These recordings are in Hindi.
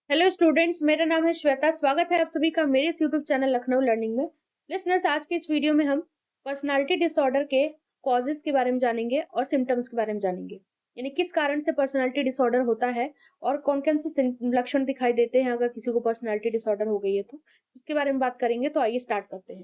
हेलो स्टूडेंट्स, मेरा नाम है श्वेता। स्वागत है आप सभी का मेरे इस यूट्यूब चैनल लखनऊ लर्निंग में। लिसनर्स, आज के इस वीडियो में हम पर्सनालिटी डिसऑर्डर के कॉजेस के बारे में जानेंगे और सिम्टम्स के बारे में जानेंगे। यानी किस कारण से पर्सनालिटी डिसऑर्डर होता है और कौन कौन से लक्षण दिखाई देते हैं अगर किसी को पर्सनालिटी डिसऑर्डर हो गई है तो उसके बारे में बात करेंगे। तो आइए स्टार्ट करते हैं।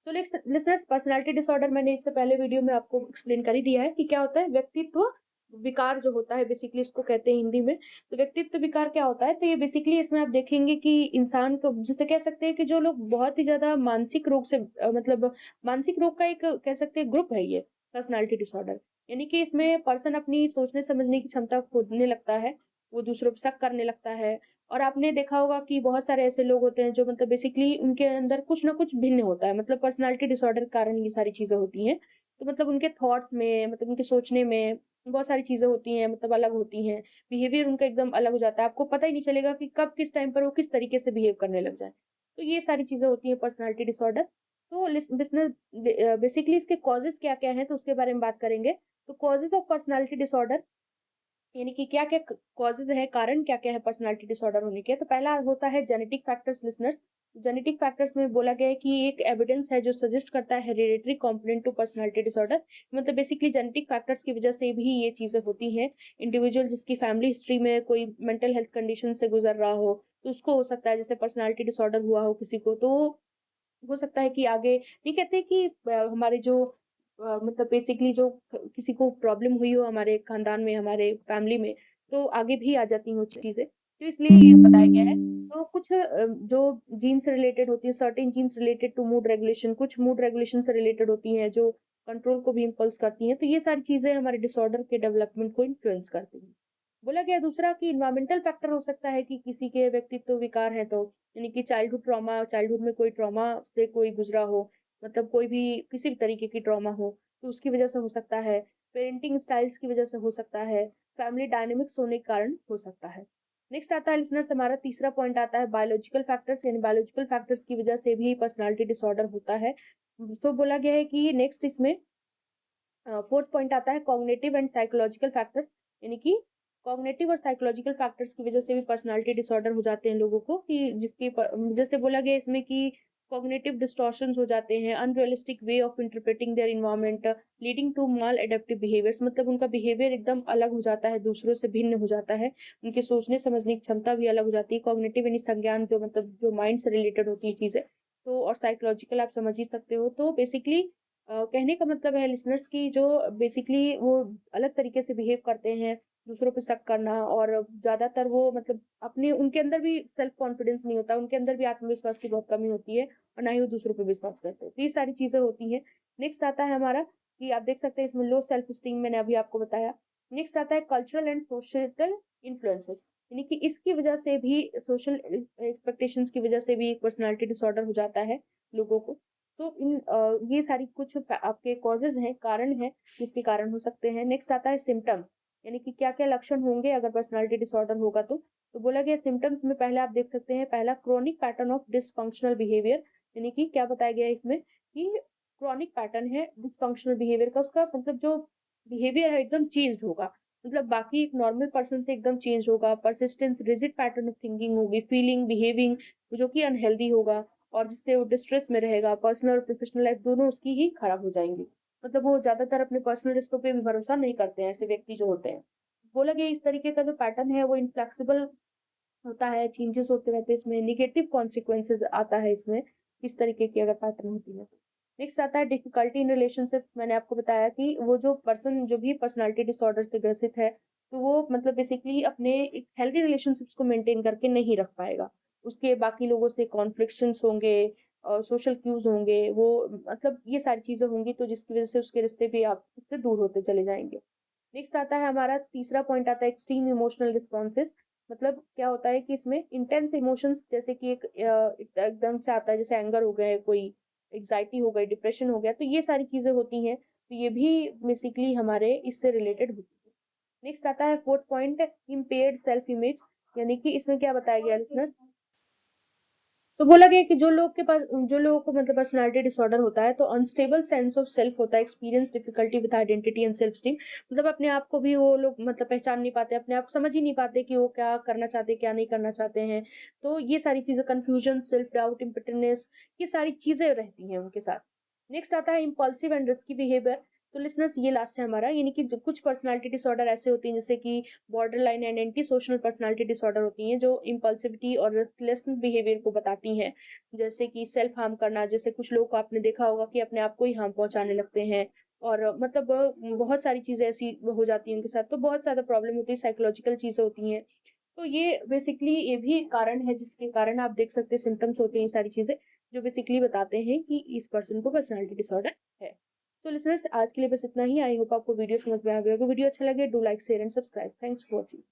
तो लिसनर्स, पर्सनालिटी डिसऑर्डर मैंने इससे पहले वीडियो में आपको एक्सप्लेन कर ही दिया है कि क्या होता है। व्यक्तित्व विकार जो होता है, बेसिकली इसको कहते हैं हिंदी में। तो व्यक्तित्व विकार क्या होता है? तो ये बेसिकली इसमें आप देखेंगे कि इंसान को जिसे कह सकते हैं कि जो लोग बहुत ही ज्यादा मानसिक रोग से मतलब मानसिक रोग का एक कह सकते हैं ग्रुप है ये पर्सनालिटी डिसऑर्डर। यानी कि इसमें पर्सन अपनी सोचने समझने की क्षमता खोने लगता है, वो दूसरों पर शक करने लगता है। और आपने देखा होगा कि बहुत सारे ऐसे लोग होते हैं जो मतलब बेसिकली उनके अंदर कुछ ना कुछ भिन्न होता है। मतलब पर्सनालिटी डिसऑर्डर के कारण ये सारी चीजें होती हैं। तो मतलब उनके थॉट्स में, मतलब उनके सोचने में बहुत सारी चीजें होती हैं, मतलब अलग होती हैं। बिहेवियर उनका एकदम अलग हो जाता है, आपको पता ही नहीं चलेगा कि कब किस टाइम पर वो किस तरीके से बिहेव करने लग जाए। तो ये सारी चीजें होती हैं पर्सनालिटी डिसऑर्डर। तो बिजनेस बेसिकली इसके कॉजेस क्या क्या हैं तो उसके बारे में बात करेंगे। तो कॉजेज ऑफ पर्सनालिटी डिसऑर्डर, यानी कि क्या क्या कॉजेज है, कारण क्या क्या है पर्सनालिटी डिसऑर्डर होने के। तो पहला होता है genetic factors. Listeners, genetic factors में बोला गया है कि एक एविडेंस है जो सजेस्ट करता है hereditary component to personality disorder. मतलब बेसिकली जेनेटिक फैक्टर्स की वजह से भी ये चीजें होती हैं। इंडिविजुअल जिसकी फैमिली हिस्ट्री में कोई मेंटल हेल्थ कंडीशन से गुजर रहा हो तो उसको हो सकता है, जैसे पर्सनालिटी डिसऑर्डर हुआ हो किसी को, तो हो सकता है कि आगे ये कहते हैं कि हमारे जो मतलब बेसिकली जो किसी को प्रॉब्लम हुई हो हमारे खानदान में, हमारे फैमिली में, तो आगे भी आ जाती हैं वो चीजें। तो इसलिए ये बताया गया है। तो कुछ जो जीन से रिलेटेड होती है, certain genes related to mood regulation, कुछ मूड रेगुलेशन से रिलेटेड होती हैं जो कंट्रोल को भी इम्पल्स करती हैं। तो ये सारी चीजें हमारे डिसऑर्डर के डेवलपमेंट को इन्फ्लुएंस करती हैं। बोला गया दूसरा कि इन्वायरमेंटल फैक्टर हो सकता है कि किसी के व्यक्तित्व विकार है तो, यानी कि चाइल्डहुड ट्रॉमा, चाइल्डहुड में कोई ट्रॉमा से कोई गुजरा हो, मतलब कोई भी किसी भी तरीके की ट्रॉमा हो तो उसकी वजह से हो सकता है। पेरेंटिंग स्टाइल्स की वजह से हो सकता है। फैमिली डायनेमिक्स होने के कारण हो सकता है। नेक्स्ट आता है लिसनर्स, हमारा तीसरा पॉइंट आता है बायोलॉजिकल फैक्टर्स। यानी बायोलॉजिकल फैक्टर्स की वजह से भी पर्सनालिटी डिसऑर्डर होता है। सो बोला गया है कि नेक्स्ट इसमें फोर्थ पॉइंट आता है कॉग्निटिव एंड साइकोलॉजिकल फैक्टर्स। यानी कि कॉग्निटिव और साइकोलॉजिकल फैक्टर्स की वजह से भी पर्सनालिटी डिसऑर्डर हो जाते हैं लोगों को, कि जैसे बोला गया इसमें कि कॉग्निटिव डिस्टॉर्शंस हो जाते हैं, unrealistic way of interpreting their environment leading to maladaptive behaviours. मतलब उनका बिहेवियर एकदम अलग हो जाता है, दूसरों से भिन्न हो जाता है। उनके सोचने समझने की क्षमता भी अलग हो जाती है। कॉग्निटिव यानी संज्ञान, जो मतलब जो माइंड से रिलेटेड होती है चीजें। तो और साइकोलॉजिकल आप समझ ही सकते हो। तो बेसिकली कहने का मतलब है लिसनर्स की जो बेसिकली वो अलग तरीके से बिहेव करते हैं, दूसरों पे शक करना, और ज्यादातर वो मतलब अपने उनके अंदर भी सेल्फ कॉन्फिडेंस नहीं होता, उनके अंदर भी आत्मविश्वास की बहुत कमी होती है और ना ही वो दूसरों पे विश्वास करते हैं। तो ये सारी चीजें होती हैं। नेक्स्ट आता है हमारा कि आप देख सकते हैं इसमें लो सेल्फ स्टीम, मैंने अभी आपको बताया। नेक्स्ट आता है कल्चरल एंड सोशल इन्फ्लुएंसेस। यानी कि इसकी वजह से भी, सोशल एक्सपेक्टेशंस की वजह से भी पर्सनालिटी डिसऑर्डर हो जाता है लोगों को। तो ये सारी कुछ आपके कॉजेज हैं, कारण हैं जिसके कारण हो सकते हैं। नेक्स्ट आता है सिम्टम्स। यानी कि क्या क्या लक्षण होंगे अगर पर्सनालिटी डिसऑर्डर होगा तो बोला गया सिम्टम्स में पहले आप देख सकते हैं, पहला chronic pattern of dysfunctional behaviour. यानी कि क्या बताया गया है इसमें कि क्रॉनिक पैटर्न है डिसफंक्शनल बिहेवियर का, उसका मतलब जो बिहेवियर है एकदम चेंज होगा, मतलब बाकी एक नॉर्मल पर्सन से एकदम चेंज होगा। Persistence, rigid pattern of thinking होगी, फीलिंग, बिहेविंग जो कि अनहेल्दी होगा, और जिससे वो डिस्ट्रेस में रहेगा। पर्सनल और प्रोफेशनल लाइफ दोनों उसकी ही खराब हो जाएंगी। मतलब वो ज्यादातर अपने पर्सनल रिश्तों पे भी भरोसा नहीं करते हैं ऐसे व्यक्ति जो होते हैं। बोला गया इस तरीके का जो पैटर्न है वो इनफ्लेक्सिबल होता है, चेंजेस होते रहते हैं इसमें, निगेटिव कॉन्सिक्वेंसेज आता है इसमें इस तरीके की अगर पैटर्न होती है। नेक्स्ट आता है डिफिकल्टी इन रिलेशनशिप्स। मैंने आपको बताया कि वो जो पर्सन जो भी पर्सनालिटी डिसऑर्डर से ग्रसित है तो वो मतलब बेसिकली अपने एक हेल्दी रिलेशनशिप्स को मेंटेन करके नहीं रख पाएगा। उसके बाकी लोगों से कॉन्फ्लिक्शंस होंगे और सोशल क्यूज होंगे, वो मतलब ये सारी चीजें होंगी तो जिसकी वजह से उसके रिश्ते भी आप उससे दूर होते चले जाएंगे। नेक्स्ट आता है हमारा तीसरा पॉइंट आता है एक्सट्रीम इमोशनल रिस्पॉन्सेस। मतलब क्या होता है कि इसमें इंटेंस इमोशंस, जैसे कि एकदम से आता है, जैसे एंगर हो गए, कोई एग्जाइटी हो गई, डिप्रेशन हो गया, तो ये सारी चीजें होती हैं। तो ये भी बेसिकली हमारे इससे रिलेटेड होती है। नेक्स्ट आता है fourth point, impaired self image. यानी कि इसमें क्या बताया गया लिसनर्स तो बोला गया कि जो लोगों को मतलब पर्सनालिटी डिसऑर्डर होता है तो अनस्टेबल सेंस ऑफ सेल्फ होता है, experience difficulty with identity and self esteem. मतलब अपने आप को भी वो लोग मतलब पहचान नहीं पाते, अपने आप को समझ ही नहीं पाते कि वो क्या करना चाहते हैं क्या नहीं करना चाहते हैं। तो ये सारी चीजें, कंफ्यूजन, सेल्फ डाउट, इम्पिटेंस, ये सारी चीजें रहती हैं उनके साथ। नेक्स्ट आता है इम्पल्सिव एंड रिस्की बिहेवियर। तो लिसनर्स ये लास्ट है हमारा, यानी कि कुछ पर्सनालिटी डिसऑर्डर ऐसे होती हैं जैसे कि border line and anti social personality disorder होती हैं, जो इम्पल्सिविटी और रेस्टलेस बिहेवियर को बताती हैं। जैसे कि सेल्फ हार्म करना, जैसे कुछ लोग को आपने देखा होगा कि अपने आप को ही हार्म पहुंचाने लगते हैं। और मतलब बहुत सारी चीजें ऐसी हो जाती हैं उनके साथ, तो बहुत ज्यादा प्रॉब्लम होती है, साइकोलॉजिकल चीजें होती हैं। तो ये बेसिकली ये भी कारण है जिसके कारण आप देख सकते हैं सिम्टम्स होते हैं, ये सारी चीजें जो बेसिकली बताते हैं कि इस पर्सन को पर्सनालिटी डिसऑर्डर है। सो लिसनर्स, आज के लिए बस इतना ही। आई होप आपको वीडियो समझ में आ गया होगा। वीडियो अच्छा लगे do like share and subscribe. Thanks for watching.